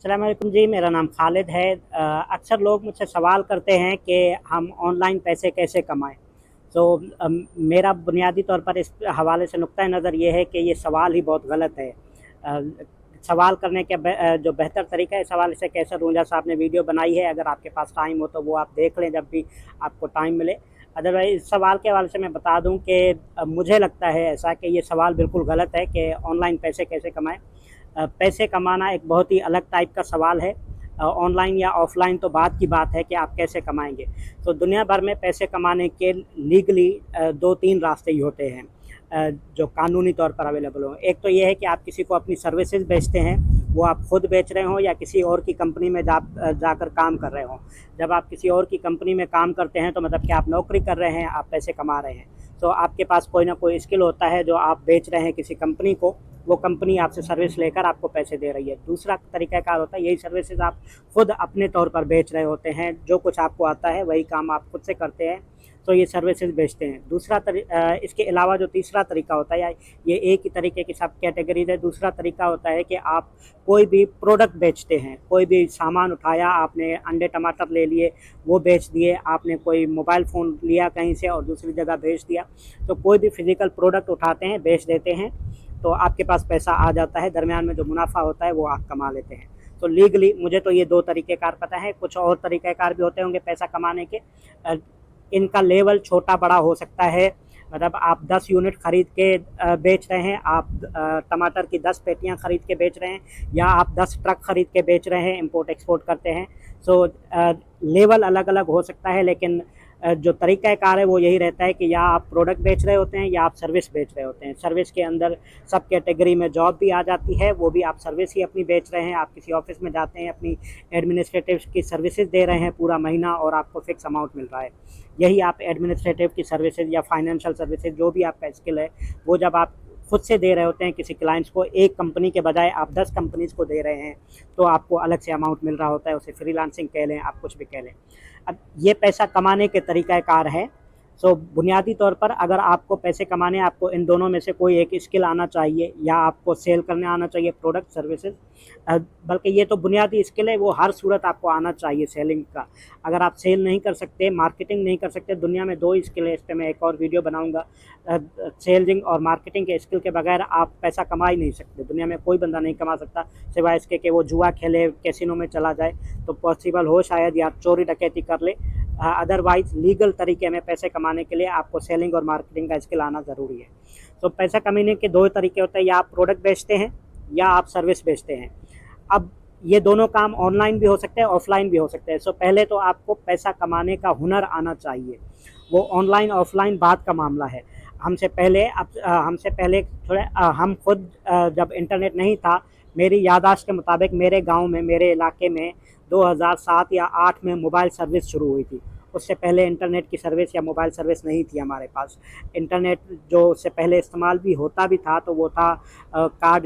अस्सलाम वालेकुम जी, मेरा नाम खालिद है। अक्सर लोग मुझसे सवाल करते हैं कि हम ऑनलाइन पैसे कैसे कमाएं। तो मेरा बुनियादी तौर पर इस हवाले से नुक्ता नज़र ये है कि ये सवाल ही बहुत गलत है। अ, सवाल करने के जो बेहतर तरीका है, इस हवाले से कैसर रूंजा साहब ने वीडियो बनाई है। अगर आपके पास टाइम हो तो वो आप देख लें जब भी आपको टाइम मिले। अदरवाइज इस सवाल के हवाले से मैं बता दूं कि मुझे लगता है ऐसा कि ये सवाल बिल्कुल गलत है कि ऑनलाइन पैसे कैसे कमाएं। पैसे कमाना एक बहुत ही अलग टाइप का सवाल है। ऑनलाइन या ऑफलाइन तो बात की बात है कि आप कैसे कमाएंगे। तो दुनिया भर में पैसे कमाने के लीगली दो तीन रास्ते ही होते हैं जो कानूनी तौर पर अवेलेबल हो। एक तो ये है कि आप किसी को अपनी सर्विसेज बेचते हैं, वो आप खुद बेच रहे हो या किसी और की कंपनी में जाकर काम कर रहे हो। जब आप किसी और की कंपनी में काम करते हैं तो मतलब कि आप नौकरी कर रहे हैं, आप पैसे कमा रहे हैं। तो आपके पास कोई ना कोई स्किल होता है जो आप बेच रहे हैं किसी कंपनी को, वो कंपनी आपसे सर्विस लेकर आपको पैसे दे रही है। दूसरा तरीक़ाकार होता है, यही सर्विसेज आप खुद अपने तौर पर बेच रहे होते हैं, जो कुछ आपको आता है वही काम आप खुद से करते हैं, तो ये सर्विसेज बेचते हैं। इसके अलावा जो तीसरा तरीका होता है, या ये एक ही तरीके की सब कैटेगरीज है। दूसरा तरीका होता है कि आप कोई भी प्रोडक्ट बेचते हैं, कोई भी सामान उठाया, आपने अंडे टमाटर ले लिए, वो बेच दिए, आपने कोई मोबाइल फ़ोन लिया कहीं से और दूसरी जगह बेच दिया। तो कोई भी फिज़िकल प्रोडक्ट उठाते हैं, बेच देते हैं, तो आपके पास पैसा आ जाता है। दरमियान में जो मुनाफा होता है वो आप कमा लेते हैं। तो लीगली मुझे तो ये दो तरीक़ेकार पता है। कुछ और तरीक़ेकार भी होते होंगे पैसा कमाने के। इनका लेवल छोटा बड़ा हो सकता है। मतलब आप 10 यूनिट ख़रीद के बेच रहे हैं, आप टमाटर की 10 पेटियां ख़रीद के बेच रहे हैं, या आप 10 ट्रक ख़रीद के बेच रहे हैं, इंपोर्ट एक्सपोर्ट करते हैं। सो लेवल अलग अलग हो सकता है, लेकिन जो तरीक़ाकार है वो यही रहता है कि या आप प्रोडक्ट बेच रहे होते हैं या आप सर्विस बेच रहे होते हैं। सर्विस के अंदर सब कैटेगरी में जॉब भी आ जाती है, वो भी आप सर्विस ही अपनी बेच रहे हैं। आप किसी ऑफिस में जाते हैं, अपनी एडमिनिस्ट्रेटिव की सर्विसेज दे रहे हैं पूरा महीना और आपको फिक्स अमाउंट मिल रहा है। यही आप एडमिनिस्ट्रेटिव की सर्विसेज या फाइनेंशियल सर्विसेज, जो भी आपका स्किल है, वो जब आप खुद से दे रहे होते हैं किसी क्लाइंट्स को, एक कंपनी के बजाय आप 10 कंपनीज़ को दे रहे हैं, तो आपको अलग से अमाउंट मिल रहा होता है। उसे फ्रीलांसिंग कह लें, आप कुछ भी कह लें। अब ये पैसा कमाने के तरीक़ाकार है। सो बुनियादी तौर पर अगर आपको पैसे कमाने, आपको इन दोनों में से कोई एक स्किल आना चाहिए, या आपको सेल करने आना चाहिए प्रोडक्ट सर्विसेज। बल्कि ये तो बुनियादी स्किल है, वो हर सूरत आपको आना चाहिए सेलिंग का। अगर आप सेल नहीं कर सकते, मार्केटिंग नहीं कर सकते, दुनिया में दो ही स्किल है, इस पर मैं एक और वीडियो बनाऊंगा। सेलिंग और मार्केटिंग के स्किल के बगैर आप पैसा कमा ही नहीं सकते। दुनिया में कोई बंदा नहीं कमा सकता सिवाय इसके कि वो जुआ खेले, कैसीनो में चला जाए, तो पॉसिबल हो शायद, या चोरी डकैती कर ले। अदरवाइज लीगल तरीके में पैसे कमाने के लिए आपको सेलिंग और मार्केटिंग का स्किल आना ज़रूरी है। तो पैसा कमाने के दो तरीके होते हैं, या आप प्रोडक्ट बेचते हैं या आप सर्विस बेचते हैं। अब ये दोनों काम ऑनलाइन भी हो सकते हैं, ऑफलाइन भी हो सकते हैं। सो पहले तो आपको पैसा कमाने का हुनर आना चाहिए। वो ऑनलाइन ऑफलाइन बात का मामला है। हमसे पहले थोड़े हम खुद जब इंटरनेट नहीं था, मेरी याददाश्त के मुताबिक मेरे गांव में, मेरे इलाके में 2007 या 8 में मोबाइल सर्विस शुरू हुई थी। उससे पहले इंटरनेट की सर्विस या मोबाइल सर्विस नहीं थी हमारे पास। इंटरनेट जो उससे पहले इस्तेमाल भी होता भी था, तो वो था कार्ड,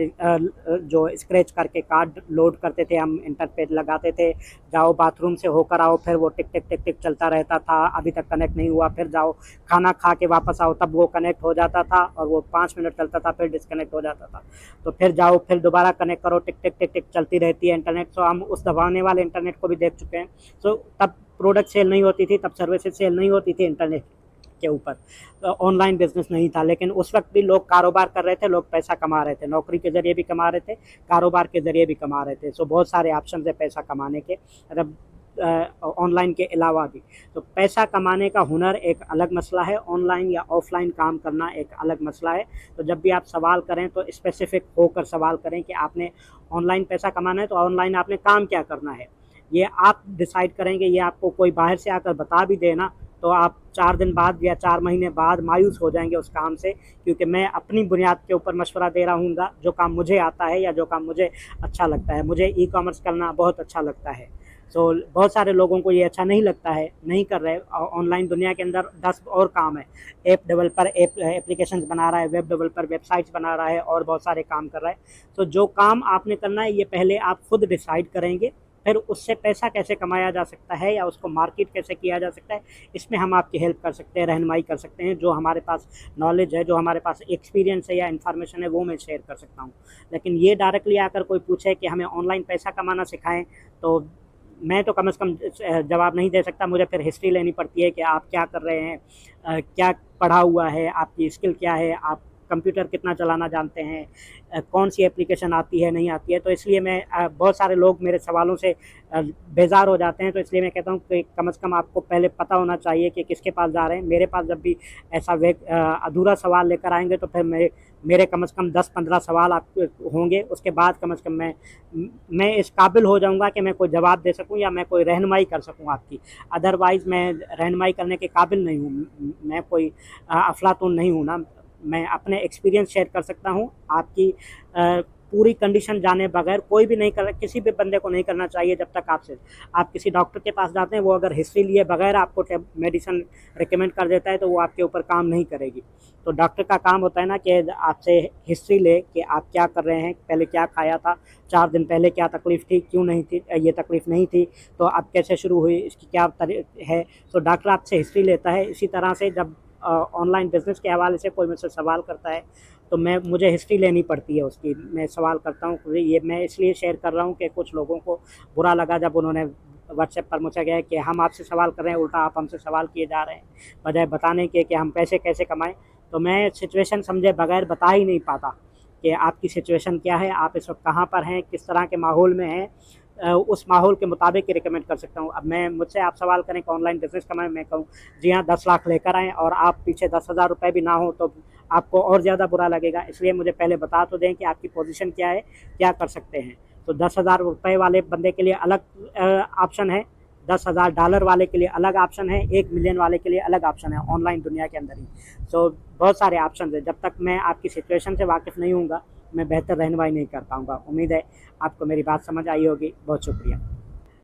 जो स्क्रैच करके कार्ड लोड करते थे हम, इंटरनेट लगाते थे, जाओ बाथरूम से होकर आओ, फिर वो टिक टिक टिक टिक चलता रहता था, अभी तक कनेक्ट नहीं हुआ, फिर जाओ खाना खा के वापस आओ, तब वो कनेक्ट हो जाता था, और वो 5 मिनट चलता था, फिर डिस्कनेक्ट हो जाता था। तो फिर जाओ, फिर दोबारा कनेक्ट करो, टिक टिक टिक टिक चलती रहती है इंटरनेट। सो हम उस दबाने वाले इंटरनेट को भी देख चुके हैं। सो तब प्रोडक्ट सेल नहीं होती थी, तब सर्विसेज सेल नहीं होती थी इंटरनेट के ऊपर, तो ऑनलाइन बिजनेस नहीं था। लेकिन उस वक्त भी लोग कारोबार कर रहे थे, लोग पैसा कमा रहे थे, नौकरी के ज़रिए भी कमा रहे थे, कारोबार के ज़रिए भी कमा रहे थे। सो बहुत सारे ऑप्शन है पैसा कमाने के, मतलब ऑनलाइन के अलावा भी। तो पैसा कमाने का हुनर एक अलग मसला है, ऑनलाइन या ऑफलाइन काम करना एक अलग मसला है। तो जब भी आप सवाल करें तो स्पेसिफिक होकर सवाल करें कि आपने ऑनलाइन पैसा कमाना है, तो ऑनलाइन आपने काम क्या करना है, ये आप डिसाइड करेंगे। ये आपको कोई बाहर से आकर बता भी देना, तो आप 4 दिन बाद या 4 महीने बाद मायूस हो जाएंगे उस काम से, क्योंकि मैं अपनी बुनियाद के ऊपर मशवरा दे रहा हूँगा, जो काम मुझे आता है या जो काम मुझे अच्छा लगता है। मुझे ई कॉमर्स करना बहुत अच्छा लगता है। सो बहुत सारे लोगों को ये अच्छा नहीं लगता है, नहीं कर रहे। ऑनलाइन दुनिया के अंदर 10 और काम है। ऐप डेवलपर एप्लीकेशंस बना रहा है, वेब डेवलपर वेबसाइट्स बना रहा है, और बहुत सारे काम कर रहा है। तो जो काम आपने करना है, ये पहले आप खुद डिसाइड करेंगे, फिर उससे पैसा कैसे कमाया जा सकता है या उसको मार्केट कैसे किया जा सकता है, इसमें हम आपकी हेल्प कर सकते हैं, रहनुमाई कर सकते हैं। जो हमारे पास नॉलेज है, जो हमारे पास एक्सपीरियंस है या इन्फॉर्मेशन है, वो मैं शेयर कर सकता हूँ। लेकिन ये डायरेक्टली आकर कोई पूछे कि हमें ऑनलाइन पैसा कमाना सिखाएं, तो मैं तो कम से कम जवाब नहीं दे सकता। मुझे फिर हिस्ट्री लेनी पड़ती है कि आप क्या कर रहे हैं, क्या पढ़ा हुआ है, आपकी स्किल क्या है, आप कंप्यूटर कितना चलाना जानते हैं, कौन सी एप्लीकेशन आती है नहीं आती है। तो इसलिए मैं बहुत सारे लोग मेरे सवालों से बेजार हो जाते हैं, तो इसलिए मैं कहता हूँ कि कम से कम आपको पहले पता होना चाहिए कि किसके पास जा रहे हैं। मेरे पास जब भी ऐसा अधूरा सवाल लेकर आएंगे तो फिर मेरे कम से कम 10-15 सवाल आप होंगे। उसके बाद कम से कम मैं इस काबिल हो जाऊंगा कि मैं कोई जवाब दे सकूं या मैं कोई रहनुमाई कर सकूं आपकी। अदरवाइज़ मैं रहनुमाई करने के काबिल नहीं हूं। मैं कोई अफलातून नहीं हूं ना। मैं अपने एक्सपीरियंस शेयर कर सकता हूं। आपकी पूरी कंडीशन जाने बगैर कोई भी नहीं कर, किसी भी बंदे को नहीं करना चाहिए। जब तक आप किसी डॉक्टर के पास जाते हैं, वो अगर हिस्ट्री लिए बगैर आपको मेडिसिन रिकमेंड कर देता है तो वो आपके ऊपर काम नहीं करेगी। तो डॉक्टर का काम होता है ना कि आपसे हिस्ट्री ले कि आप क्या कर रहे हैं, पहले क्या खाया था, 4 दिन पहले क्या तकलीफ़ थी, क्यों नहीं थी, ये तकलीफ़ नहीं थी, तो अब कैसे शुरू हुई, इसकी क्या है। तो डॉक्टर आपसे हिस्ट्री लेता है। इसी तरह से जब ऑनलाइन बिजनेस के हवाले से कोई मुझसे सवाल करता है तो मुझे हिस्ट्री लेनी पड़ती है उसकी। मैं सवाल करता हूँ। ये मैं इसलिए शेयर कर रहा हूँ कि कुछ लोगों को बुरा लगा जब उन्होंने व्हाट्सएप पर मुझे कहा कि हम आपसे सवाल कर रहे हैं, उल्टा आप हमसे सवाल किए जा रहे हैं, बजाय बताने के कि हम पैसे कैसे कमाएं। तो मैं सिचुएशन समझे बगैर बता ही नहीं पाता कि आपकी सिचुएशन क्या है, आप इस वक्त कहाँ पर हैं, किस तरह के माहौल में हैं। उस माहौल के मुताबिक ही रिकमेंड कर सकता हूँ। अब मुझसे आप सवाल करें कि ऑनलाइन बिजनेस कमाएं, मैं कहूँ जी हाँ 10 लाख लेकर आएँ और आप पीछे 10,000 रुपये भी ना हो तो आपको और ज़्यादा बुरा लगेगा। इसलिए मुझे पहले बता तो दें कि आपकी पोजीशन क्या है, क्या कर सकते हैं। तो 10,000 रुपये वाले बंदे के लिए अलग ऑप्शन है, $10,000 वाले के लिए अलग ऑप्शन है, 1 मिलियन वाले के लिए अलग ऑप्शन है ऑनलाइन दुनिया के अंदर ही। तो बहुत सारे ऑप्शन है। जब तक मैं आपकी सिचुएशन से वाकिफ़ नहीं हूँगा, मैं बेहतर रहनुमाई नहीं कर पाऊँगा। उम्मीद है आपको मेरी बात समझ आई होगी। बहुत शुक्रिया।